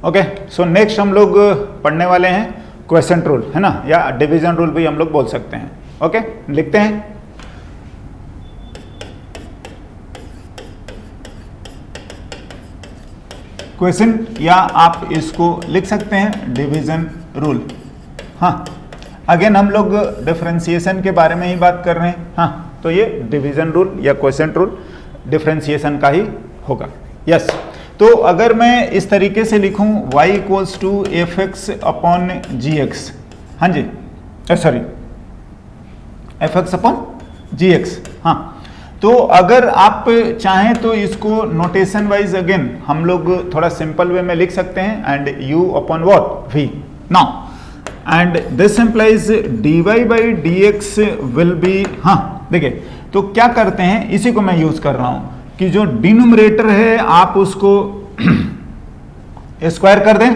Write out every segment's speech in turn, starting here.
Okay, so next हम लोग पढ़ने वाले हैं क्वेश्चन रूल, है ना, या डिवीजन रूल भी हम लोग बोल सकते हैं। ओके, लिखते हैं। क्वेश्चन या आप इसको लिख सकते हैं डिवीजन रूल। हाँ, अगेन हम लोग डिफरेंशिएशन के बारे में ही बात कर रहे हैं। हाँ, तो ये डिवीजन रूल या क्वेश्चन रूल डिफरेंशिएशन का ही होगा। यस, तो अगर मैं इस तरीके से लिखूं y equals to f x upon g x, हाँ जी, sorry f x upon g x. हाँ, तो अगर आप चाहें तो इसको नोटेशन वाइज अगेन हम लोग थोड़ा सिंपल वे में लिख सकते हैं, and u upon what v now, and this implies dy by d x will be, हाँ देखिए, तो क्या करते हैं, इसी को मैं यूज कर रहा हूं कि जो डिनोमिनेटर है आप उसको स्क्वायर कर दें।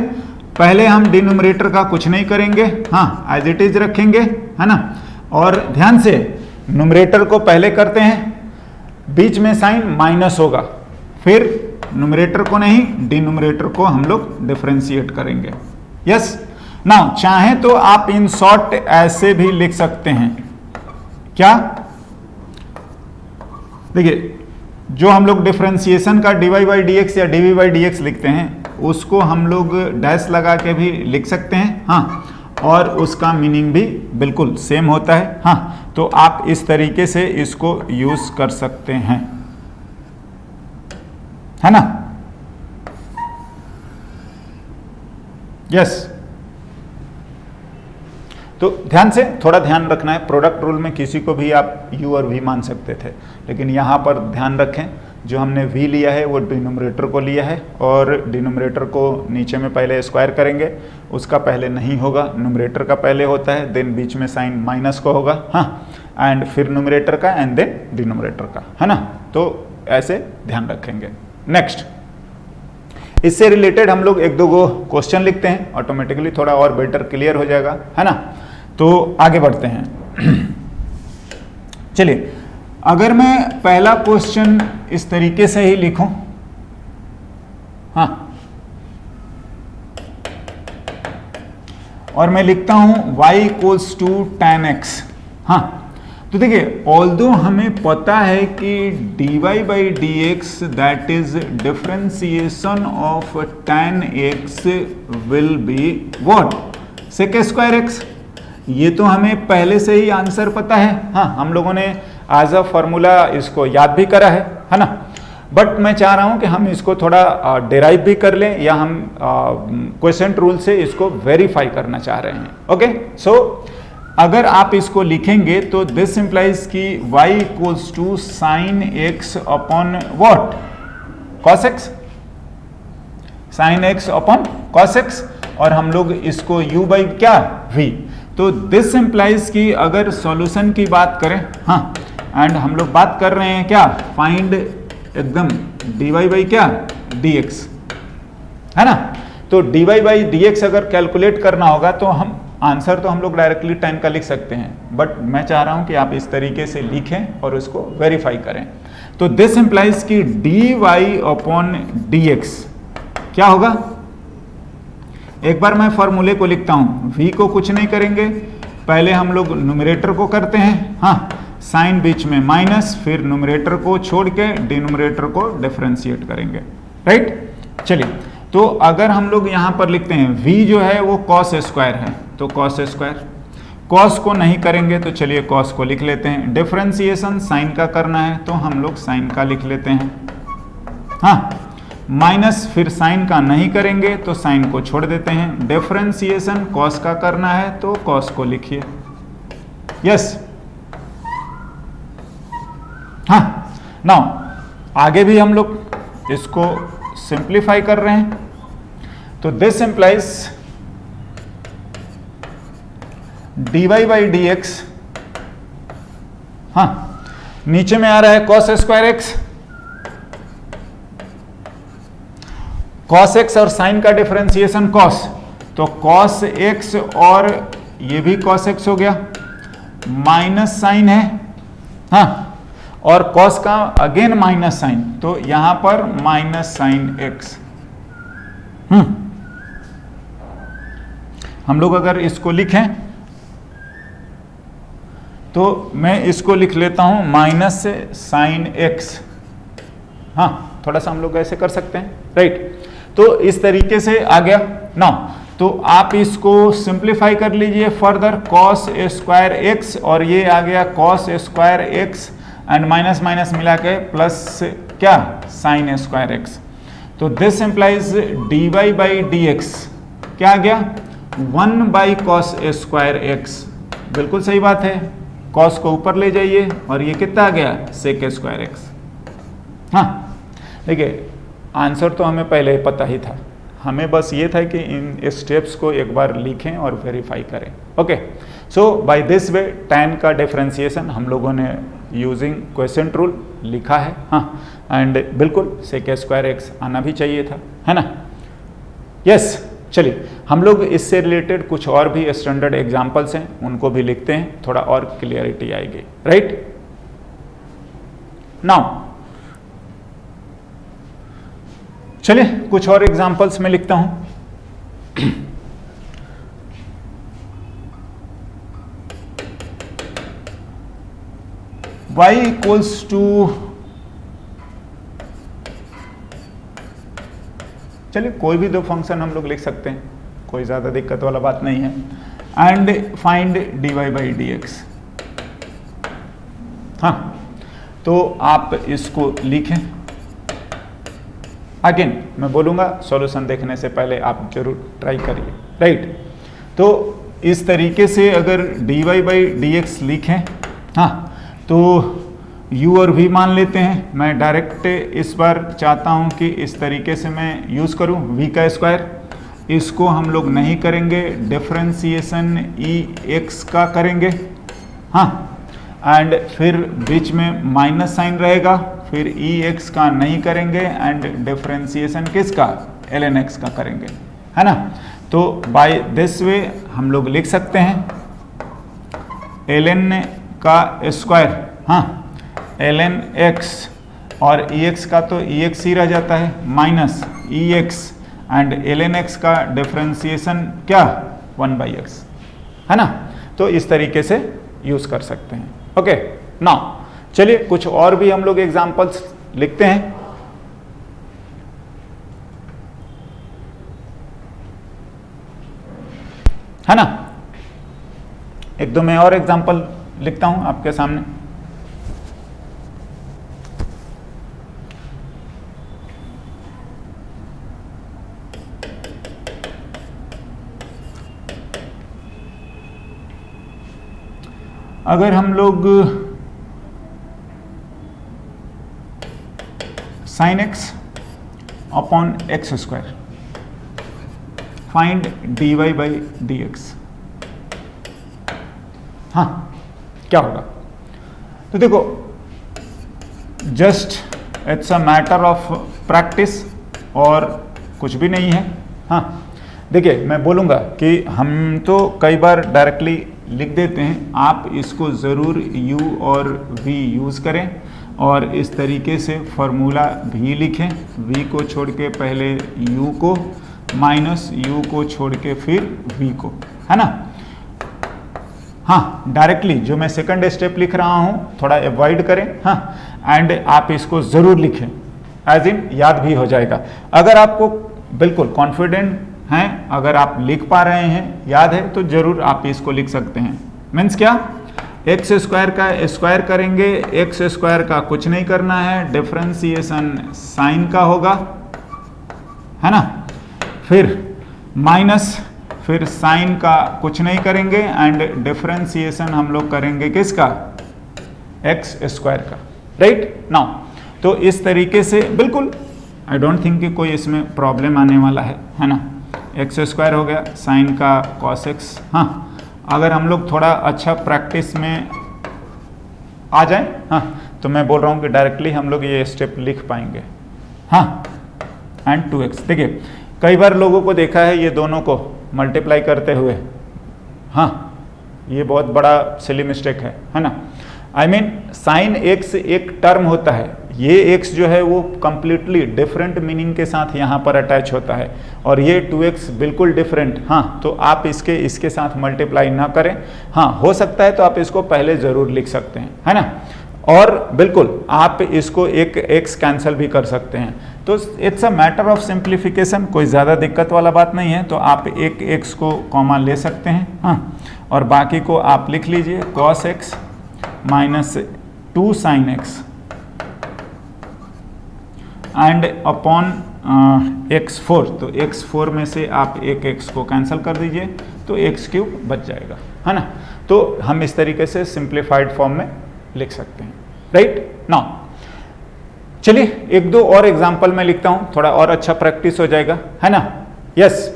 पहले हम डिनोमिनेटर का कुछ नहीं करेंगे, हाँ एज इट इज रखेंगे, है ना, और ध्यान से न्यूमरेटर को पहले करते हैं, बीच में साइन माइनस होगा, फिर न्यूमरेटर को नहीं डिनोमिनेटर को हम लोग डिफरेंशिएट करेंगे। यस, नाउ चाहे तो आप इन शॉर्ट ऐसे भी लिख सकते हैं, क्या, देखिए जो हम लोग डिफरेंशिएशन का dy बाई डी एक्स या dv बाई डी एक्स लिखते हैं उसको हम लोग डैश लगा के भी लिख सकते हैं। हाँ, और उसका मीनिंग भी बिल्कुल सेम होता है। हाँ, तो आप इस तरीके से इसको यूज कर सकते हैं, है ना। यस, तो ध्यान से थोड़ा ध्यान रखना है, प्रोडक्ट रूल में किसी को भी आप u और v मान सकते थे, लेकिन यहाँ पर ध्यान रखें जो हमने v लिया है वो डिनोमिनेटर को लिया है, और डिनोमिनेटर को नीचे में पहले स्क्वायर करेंगे, उसका पहले नहीं होगा, न्यूमरेटर का पहले होता है, देन बीच में साइन माइनस का होगा, हाँ, एंड फिर न्यूमरेटर का एंड देन डिनोमिनेटर का, है ना। तो ऐसे ध्यान रखेंगे। नेक्स्ट, इससे रिलेटेड हम लोग एक दो गो क्वेश्चन लिखते हैं, ऑटोमेटिकली थोड़ा और बेटर क्लियर हो जाएगा, है ना। तो आगे बढ़ते हैं। चलिए, अगर मैं पहला क्वेश्चन इस तरीके से ही लिखूं, हाँ, और मैं लिखता हूं y equals to tan x। हाँ, तो देखिए, ऑल्दो हमें पता है कि dy by d x that is differentiation of tan x will be what, sec square x। ये तो हमें पहले से ही आंसर पता है। हाँ, हम लोगों ने एज अ फॉर्मूला इसको याद भी करा है ना, बट मैं चाह रहा हूं कि हम इसको थोड़ा डेराइव भी कर लें, या हम क्वेश्चन रूल से इसको वेरीफाई करना चाह रहे हैं। ओके, सो अगर आप इसको लिखेंगे तो दिस इंप्लाइज कि y equals to sine x upon what, cos x, sine x upon cos x, और हम लोग इसको u बाई क्या v। तो दिस इंप्लाइज कि अगर सॉल्यूशन की बात करें, हाँ, एंड हम लोग बात कर रहे हैं क्या, फाइंड एकदम dy बाई क्या dx, है ना। तो dy बाई dx अगर कैलकुलेट करना होगा तो हम आंसर तो हम लोग डायरेक्टली 10 का लिख सकते हैं, बट मैं चाह रहा हूं कि आप इस तरीके से लिखें और उसको वेरीफाई करें। तो दिस इंप्लाइज कि dy अपॉन dx क्या होगा, एक बार मैं फॉर्मूले को लिखता हूं, v को कुछ नहीं करेंगे, पहले हम लोग न्यूमरेटर को करते हैं, हाँ, साइन बीच में माइनस, फिर न्यूमरेटर को छोड़ के डिनोमिनेटर को डिफरेंशिएट करेंगे, राइट। चलिए, तो अगर हम लोग यहां पर लिखते हैं v जो है वो कॉस स्क्वायर है, तो कॉस स्क्वायर, कॉस को नहीं करेंगे तो चलिए कॉस को लिख लेते हैं, डिफरेंशिएशन साइन का करना है तो हम लोग साइन का लिख लेते हैं, हाँ, माइनस फिर साइन का नहीं करेंगे तो साइन को छोड़ देते हैं, डिफरेंशिएशन कॉस का करना है तो कॉस को लिखिए। यस, हाँ, नाउ आगे भी हम लोग इसको सिंप्लीफाई कर रहे हैं, तो this implies dy by d x, हाँ, नीचे में आ रहा है cos square x, cos x और साइन का डिफरेंशिएशन कॉस, तो कॉस x और ये भी कॉस x हो गया, माइनस साइन है, हाँ, और कॉस का अगेन माइनस साइन, तो यहां पर माइनस साइन x। हम लोग अगर इसको लिखें तो मैं इसको लिख लेता हूं माइनस साइन एक्स। हाँ, थोड़ा सा हम लोग ऐसे कर सकते हैं, राइट। तो इस तरीके से आ गया ना। तो आप इसको सिंप्लीफाई कर लीजिए फर्दर, कॉस स्क्वायर एक्स और ये आ गया cos square x and minus minus मिला के प्लस क्या साइन स्क्वायर एक्स। तो this implies d y by d x क्या आ गया 1 बाई कॉस स्क्वायर एक्स। बिल्कुल सही बात है, कॉस को ऊपर ले जाइए और ये कितना आ गया सेक स्क्वायर एक्स। हाँ देखिए, आंसर तो हमें पहले ही पता ही था, हमें बस ये था कि इन स्टेप्स को एक बार लिखें और वेरीफाई करें। Okay, so by this way tan का डिफरेंशिएशन हम लोगों ने यूजिंग क्वेश्चन रूल लिखा है। हाँ, एंड बिल्कुल सेक स्क्वायर एक्स आना भी चाहिए था, है ना। यस, चलिए हम लोग इससे रिलेटेड कुछ और भी स्टैंडर्ड एग्जांपल्स हैं, उनको भी लिखते हैं, थोड़ा और क्लियरिटी आएगी, राइट। नाउ चलिए कुछ और एग्जांपल्स में लिखता हूं। y इक्वल्स टू, चलिए कोई भी दो फंक्शन हम लोग लिख सकते हैं, कोई ज़्यादा दिक्कत वाला बात नहीं है। And find dy by d x. हाँ, तो आप इसको लिखें। अगेन मैं बोलूँगा सॉल्यूशन देखने से पहले आप जरूर ट्राई करिए, राइट। तो इस तरीके से अगर dy बाई डी एक्स लिखें, हाँ, तो u और v मान लेते हैं। मैं डायरेक्ट इस बार चाहता हूं कि इस तरीके से मैं यूज़ करूं v का स्क्वायर। इसको हम लोग नहीं करेंगे, डिफरेंशिएशन ex का करेंगे। हाँ, एंड फिर बीच में माइनस साइन रहेगा, फिर ex का नहीं करेंगे एंड डिफरेंशिएशन किसका ln x का करेंगे, है ना। तो बाय दिस वे हम लोग लिख सकते हैं ln का स्क्वायर, हाँ, ln x और ex का तो ex ही रह जाता है minus ex and ln x का डिफरेंशिएशन क्या 1 बाई एक्स, है ना। तो इस तरीके से यूज़ कर सकते हैं। ओके, नाउ चलिए कुछ और भी हम लोग एग्जांपल्स लिखते हैं। है ना, एक दो मैं और एग्जांपल लिखता हूं आपके सामने। अगर हम लोग sine x upon x square find d y by d x, हाँ क्या होगा। तो देखो, just it's a matter of practice और कुछ भी नहीं है। हाँ देखिए, मैं बोलूँगा कि हम तो कई बार डायरेक्टली लिख देते हैं, आप इसको ज़रूर u और v यूज़ करें और इस तरीके से फॉर्मूला भी लिखें। v को छोड़ के पहले u को, माइनस u को छोड़ के फिर v को, है ना। हाँ, डायरेक्टली जो मैं सेकंड स्टेप लिख रहा हूँ थोड़ा अवॉइड करें। हाँ, एंड आप इसको ज़रूर लिखें, एज इन याद भी हो जाएगा। अगर आपको बिल्कुल कॉन्फिडेंट हैं, अगर आप लिख पा रहे हैं, याद है, तो ज़रूर आप इसको लिख सकते हैं। मीन्स क्या, एक्स स्क्वायर का स्क्वायर करेंगे, एक्स स्क्वायर का कुछ नहीं करना है, डिफरेंशिएशन साइन का होगा, है ना, फिर माइनस, फिर साइन का कुछ नहीं करेंगे एंड डिफरेंशिएशन हम लोग करेंगे किसका, एक्स स्क्वायर का, राइट। नाउ तो इस तरीके से बिल्कुल आई डोंट थिंक कि कोई इसमें प्रॉब्लम आने वाला है ना। एक्स स्क्वायर हो गया, साइन का कॉस एक्स। हाँ, अगर हम लोग थोड़ा अच्छा प्रैक्टिस में आ जाए, हाँ, तो मैं बोल रहा हूँ कि डायरेक्टली हम लोग ये स्टेप लिख पाएंगे। हाँ, एंड 2x। देखिए, कई बार लोगों को देखा है ये दोनों को मल्टीप्लाई करते हुए। हाँ, ये बहुत बड़ा सिली मिस्टेक है ना। आई मीन साइन एक्स एक टर्म होता है, ये x जो है वो कंप्लीटली डिफरेंट मीनिंग के साथ यहाँ पर अटैच होता है और ये 2x बिल्कुल डिफरेंट। हाँ, तो आप इसके साथ मल्टीप्लाई ना करें। हाँ, हो सकता है तो आप इसको पहले ज़रूर लिख सकते हैं, है ना। और बिल्कुल आप इसको एक x कैंसिल भी कर सकते हैं। तो it's a matter of simplification, कोई ज़्यादा दिक्कत वाला बात नहीं है। तो आप एक x को कॉमा ले सकते हैं, हाँ, और बाकी को आप लिख लीजिए cos x minus 2 sin x and upon x4। तो x4 में से आप एक x को कैंसिल कर दीजिए तो x³ बच जाएगा, है ना। तो हम इस तरीके से सिंप्लीफाइड फॉर्म में लिख सकते हैं, राइट। नाउ चलिए एक दो और एग्जांपल में लिखता हूं, थोड़ा और अच्छा प्रैक्टिस हो जाएगा, है ना। Yes,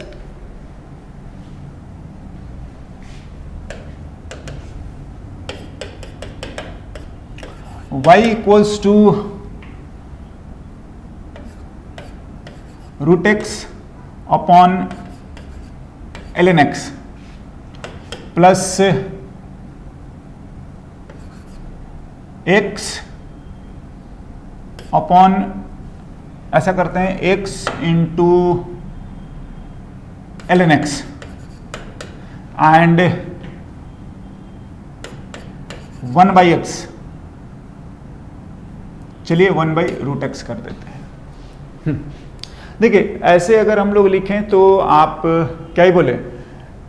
y equals to root x upon ln x plus x upon, ऐसा करते हैं, x into ln x and 1/x। चलिए 1/√x कर देते हैं। देखिए ऐसे अगर हम लोग लिखें तो आप क्या ही बोले,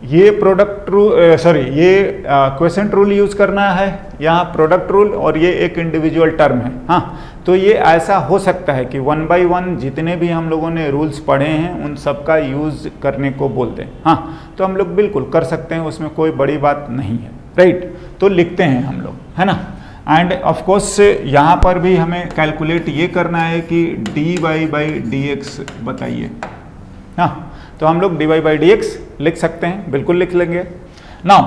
ये प्रोडक्ट रूल, सॉरी ये क्वेसेंट रूल यूज करना है, यहाँ प्रोडक्ट रूल, और ये एक इंडिविजुअल टर्म है। हाँ, तो ये ऐसा हो सकता है कि 1/1 जितने भी हम लोगों ने रूल्स पढ़े हैं उन सब का यूज करने को बोलते हैं। हाँ, तो हम लोग बिल्कुल कर सकते हैं, उसमें कोई बड़ी बात नहीं है, राइट। तो लिखते हैं हम लोग, है ना। एंड ऑफ कोर्स यहाँ पर भी हमें कैलकुलेट ये करना है कि dy/dx बताइए। हाँ, तो हम लोग dy/dx लिख सकते हैं, बिल्कुल लिख लेंगे। नाउ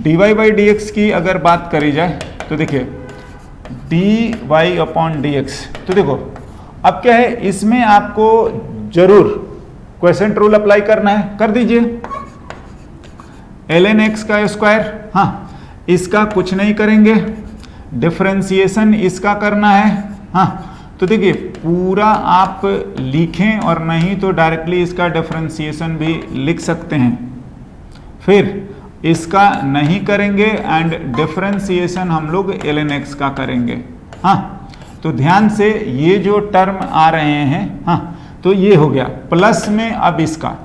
dy/dx की अगर बात करी जाए तो देखिए dy/dx, तो देखो अब क्या है, इसमें आपको जरूर क्वेसेंट रूल अप्लाई करना है, कर दीजिए। ln x का स्क्वायर, हाँ, इसका कुछ नहीं करेंगे, डिफरेंशिएशन इसका करना है। हाँ, तो देखिए पूरा आप लिखें और नहीं तो डायरेक्टली इसका डिफरेंशिएशन भी लिख सकते हैं, फिर इसका नहीं करेंगे एंड डिफरेंशिएशन हम लोग ln x का करेंगे। हाँ, तो ध्यान से ये जो टर्म आ रहे हैं, हाँ, तो ये हो गया प्लस में अब इसका,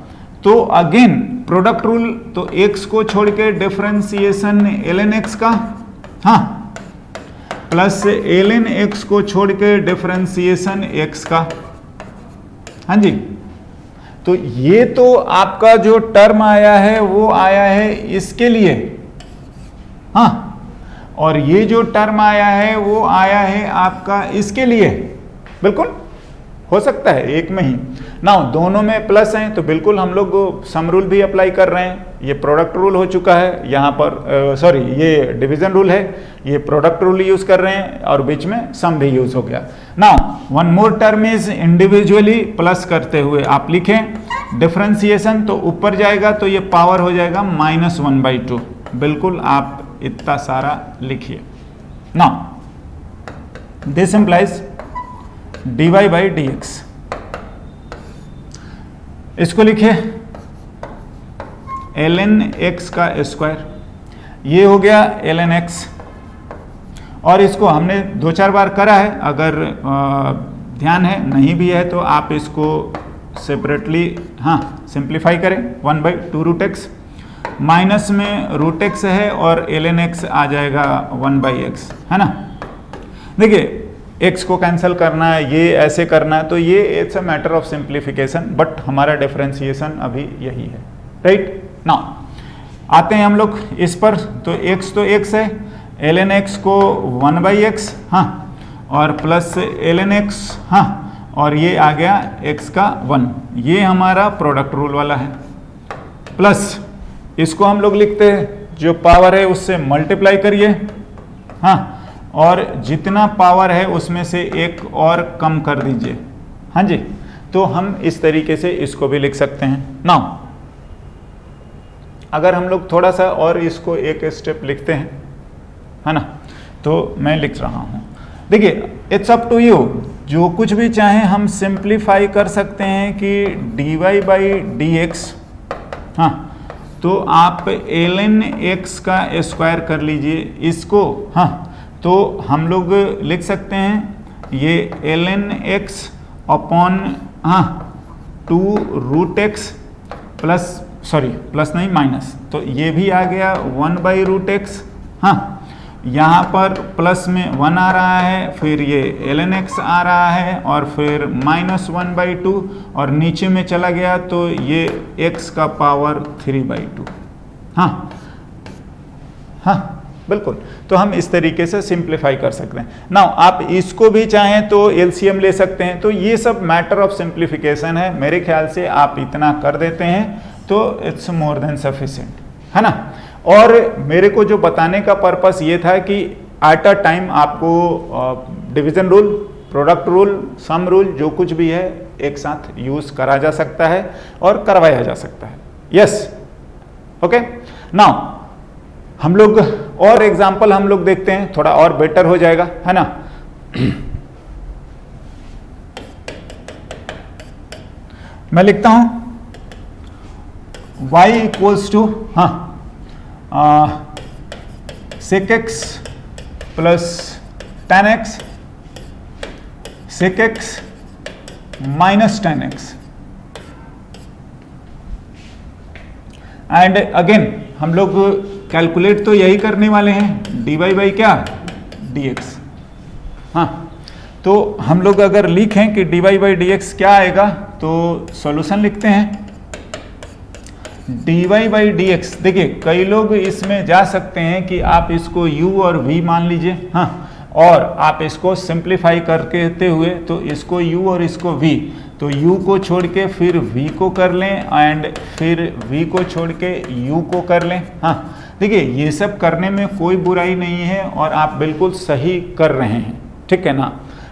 तो अगेन प्रोडक्ट रूल, तो x को छोड़ के डिफरेंशिएशन ln x का, हाँ, प्लस ln x को छोड़ के डिफरेंशिएशन x का। हाँ जी, तो ये तो आपका जो टर्म आया है वो आया है इसके लिए, हाँ, और ये जो टर्म आया है वो आया है आपका इसके लिए। बिल्कुल हो सकता है एक में ही ना, दोनों में प्लस हैं, तो बिल्कुल हम लोग सम रूल भी अप्लाई कर रहे हैं। ये प्रोडक्ट रूल हो चुका है यहाँ पर, सॉरी ये डिवीजन रूल है, ये प्रोडक्ट रूल यूज कर रहे हैं और बीच में सम भी यूज हो गया। Now one more term is individually plus करते हुए आप लिखें डिफरेंशिएशन, तो ऊपर जाएगा तो ये पावर हो जाएगा -1/2। बिल्कुल आप इतना सारा लिखिए। नाउ दिस इंप्लाइज dy/dx, इसको लिखिए ln x का स्क्वायर, ये हो गया ln x, और इसको हमने 2-4 बार करा है, अगर ध्यान है, नहीं भी है तो आप इसको सेपरेटली, हाँ, सिंप्लीफाई करें। 1/2√x माइनस में √x है और ln x आ जाएगा 1/x, है ना। देखिए x को कैंसिल करना है, ये ऐसे करना है, तो ये it's a matter of simplification, but हमारा डिफरेंशिएशन अभी यही है, राइट। नाउ आते हैं हम लोग इस पर, तो x तो x है, ln x को 1/x, हाँ, और प्लस ln x, हाँ, और ये आ गया x का 1, ये हमारा प्रोडक्ट रूल वाला है। प्लस इसको हम लोग लिखते हैं, जो पावर है उससे मल्टीप्लाई करिए, हाँ, और जितना पावर है उसमें से एक और कम कर दीजिए। हाँ जी, तो हम इस तरीके से इसको भी लिख सकते हैं। नाउ अगर हम लोग थोड़ा सा और इसको एक स्टेप लिखते हैं, है ना, तो मैं लिख रहा हूँ देखिए इट्स अप टू यू, जो कुछ भी चाहे हम सिंप्लीफाई कर सकते हैं कि dy बाई डी एक्स, हाँ तो आप ln x का स्क्वायर कर लीजिए इसको, हाँ तो हम लोग लिख सकते हैं ये ln x अपॉन हाँ 2 root x plus, sorry plus नहीं माइनस, तो ये भी आ गया 1 बाई रूट एक्स, हाँ यहाँ पर प्लस में 1 आ रहा है, फिर ये ln x आ रहा है और फिर माइनस 1 बाई 2 और नीचे में चला गया तो ये x का पावर 3 बाई 2, हाँ हाँ बिल्कुल। तो हम इस तरीके से सिंप्लीफाई कर सकते हैं। नाउ आप इसको भी चाहें तो एलसीएम ले सकते हैं, तो ये सब मैटर ऑफ सिंप्लीफिकेशन है। मेरे ख्याल से आप इतना कर देते हैं तो इट्स मोर देन सफिशिएंट, है ना। और मेरे को जो बताने का पर्पस ये था कि एट अ टाइम आपको division rule, product rule, sum rule जो कुछ भी है एक साथ यूज करा जा सकता है और करवाया जा सकता है। Yes, okay. नाउ हम लोग और एग्जाम्पल हम लोग देखते हैं, थोड़ा और बेटर हो जाएगा, है ना। मैं लिखता हूं y इक्वल्स टू हाँ sec x plus tan x sec x minus tan x, and again हम लोग कैलकुलेट तो यही करने वाले हैं, dy बाई क्या dx, हाँ तो हम लोग अगर लिखें कि dy बाई dx क्या आएगा तो सॉल्यूशन लिखते हैं। dy बाई dx, देखिए कई लोग इसमें जा सकते हैं कि आप इसको u और v मान लीजिए, हाँ और आप इसको सिंप्लीफाई करते हुए तो इसको u और इसको v, तो u को छोड़ के फिर v को कर लें एंड फिर v को छोड़ के u को कर लें, हाँ देखिए ये सब करने में कोई बुराई नहीं है और आप बिल्कुल सही कर रहे हैं, ठीक है ना।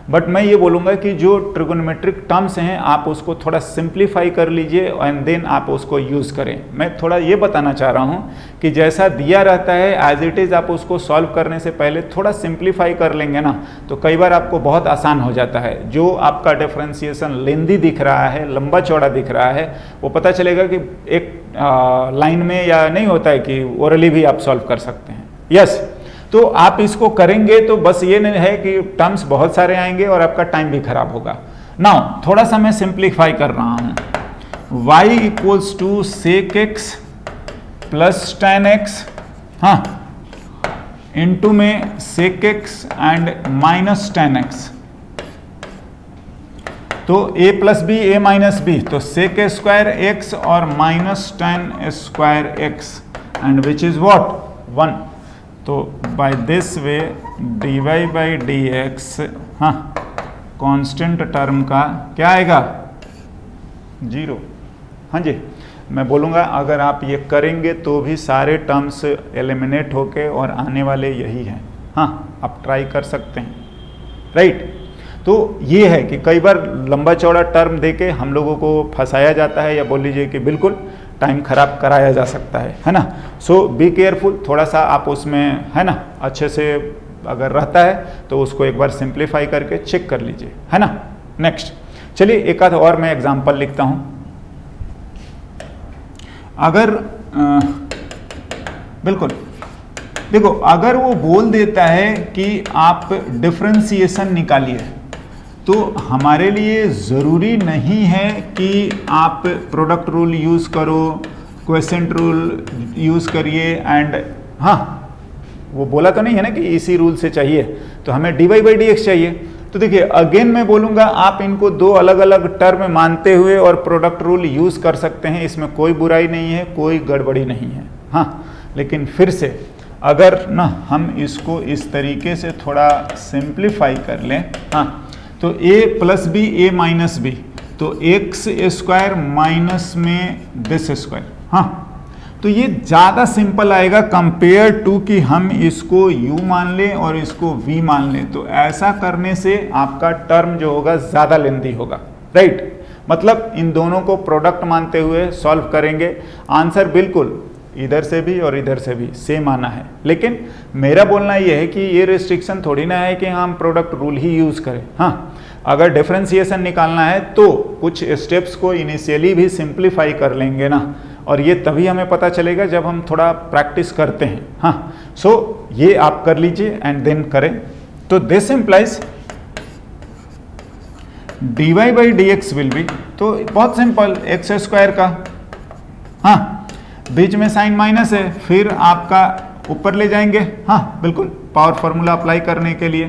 बट मैं ये बोलूँगा कि जो ट्रिगोनोमेट्रिक टर्म्स हैं आप उसको थोड़ा सिंप्लीफाई कर लीजिए एंड देन आप उसको यूज़ करें। मैं थोड़ा ये बताना चाह रहा हूँ कि जैसा दिया रहता है एज इट इज़, आप उसको सॉल्व करने से पहले थोड़ा सिंप्लीफाई कर लेंगे ना तो कई बार आपको बहुत आसान हो जाता है। जो आपका डिफरेंशिएशन लेंदी दिख रहा है, लंबा चौड़ा दिख रहा है, वो पता चलेगा कि एक लाइन में या नहीं होता है कि ओरली भी आप सॉल्व कर सकते हैं। यस, तो आप इसको करेंगे तो बस ये नहीं है कि टर्म्स बहुत सारे आएंगे और आपका टाइम भी खराब होगा। नाउ थोड़ा सा मैं सिंप्लीफाई कर रहा हूं, y equals to sec x plus tan x, हाँ इंटू में sec x and minus tan x, तो a plus b a minus b, तो सेक स्क्वायर एक्स और minus tan square x and which is what 1। तो by this way dy by d x, हाँ constant term का क्या आएगा 0। हाँ जी, मैं बोलूँगा अगर आप ये करेंगे तो भी सारे टर्म्स एलिमिनेट होके और आने वाले यही हैं। हाँ आप ट्राई कर सकते हैं, राइट। तो ये है कि कई बार लंबा चौड़ा टर्म देके हम लोगों को फंसाया जाता है या बोल लीजिए कि बिल्कुल टाइम खराब कराया जा सकता है ना। सो बी केयरफुल, थोड़ा सा आप उसमें है ना अच्छे से अगर रहता है तो उसको एक बार सिंप्लीफाई करके चेक कर लीजिए, है ना। नेक्स्ट चलिए एक आध और मैं एग्जांपल लिखता हूं। अगर बिल्कुल देखो, अगर वो बोल देता है कि आप डिफरेंशिएशन निकालिए तो हमारे लिए ज़रूरी नहीं है कि आप प्रोडक्ट रूल यूज़ करो, क्वेसेंट रूल यूज़ करिए एंड हाँ वो बोला तो नहीं है ना कि इसी रूल से चाहिए, तो हमें dy बाई डी एक्स चाहिए। तो देखिए अगेन मैं बोलूँगा आप इनको दो अलग अलग टर्म मानते हुए और प्रोडक्ट रूल यूज़ कर सकते हैं, इसमें कोई बुराई नहीं है, कोई गड़बड़ी नहीं है। हाँ लेकिन फिर से अगर ना हम इसको इस तरीके से थोड़ा सिंप्लीफाई कर लें, हाँ तो a plus b a minus b, तो एक्स स्क्वायर माइनस में दिस स्क्वायर, हाँ तो ये ज़्यादा सिंपल आएगा कंपेयर टू कि हम इसको u मान लें और इसको v मान लें। तो ऐसा करने से आपका टर्म जो होगा ज़्यादा लेंदी होगा, राइट। मतलब इन दोनों को प्रोडक्ट मानते हुए सॉल्व करेंगे, आंसर बिल्कुल इधर से भी और इधर से भी सेम आना है। लेकिन मेरा बोलना ये है कि ये रिस्ट्रिक्शन थोड़ी ना है कि हम प्रोडक्ट रूल ही यूज़ करें। हाँ, अगर डिफरेंशिएशन निकालना है तो कुछ स्टेप्स को इनिशियली भी सिंप्लीफाई कर लेंगे ना, और ये तभी हमें पता चलेगा जब हम थोड़ा प्रैक्टिस करते हैं। हाँ, सो ये आप कर लीजिए एंड देन करें। तो this implies dy by d x will be, तो बहुत सिंपल, एक्स स्क्वायर का, हाँ बीच में साइन माइनस है, फिर आपका ऊपर ले जाएंगे, हाँ बिल्कुल पावर फॉर्मूला अप्लाई करने के लिए,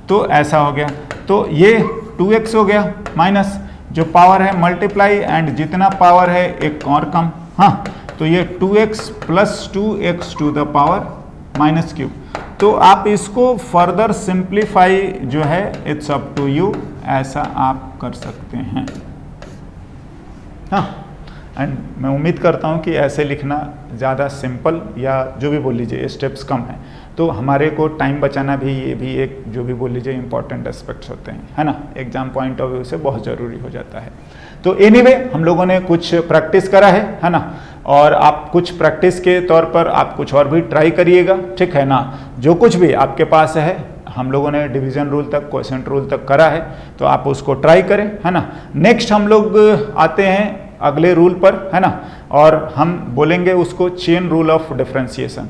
तो ऐसा हो गया। तो ये 2x हो गया माइनस जो पावर है मल्टीप्लाई एंड जितना पावर है एक और कम, हाँ तो ये 2x plus 2x to the power minus cube. तो आप इसको फर्दर सिंप्लीफाई जो है इट्स अप टू यू, ऐसा आप कर सकते हैं। हाँ, एंड मैं उम्मीद करता हूँ कि ऐसे लिखना ज़्यादा सिंपल, या जो भी बोल लीजिए स्टेप्स कम हैं, तो हमारे को टाइम बचाना भी, ये भी एक जो भी बोल लीजिए इंपॉर्टेंट एस्पेक्ट्स होते हैं, है ना, एग्जाम पॉइंट ऑफ व्यू से बहुत ज़रूरी हो जाता है। तो एनीवे हम लोगों ने कुछ प्रैक्टिस करा है ना, और आप कुछ प्रैक्टिस के तौर पर आप कुछ और भी ट्राई करिएगा, ठीक है ना। जो कुछ भी आपके पास है, हम लोगों ने डिवीजन रूल तक, क्वोशंट रूल तक करा है, तो आप उसको ट्राई करें, है ना। नेक्स्ट हम लोग आते हैं अगले रूल पर, है ना, और हम बोलेंगे उसको चेन रूल ऑफ डिफरेंशिएशन।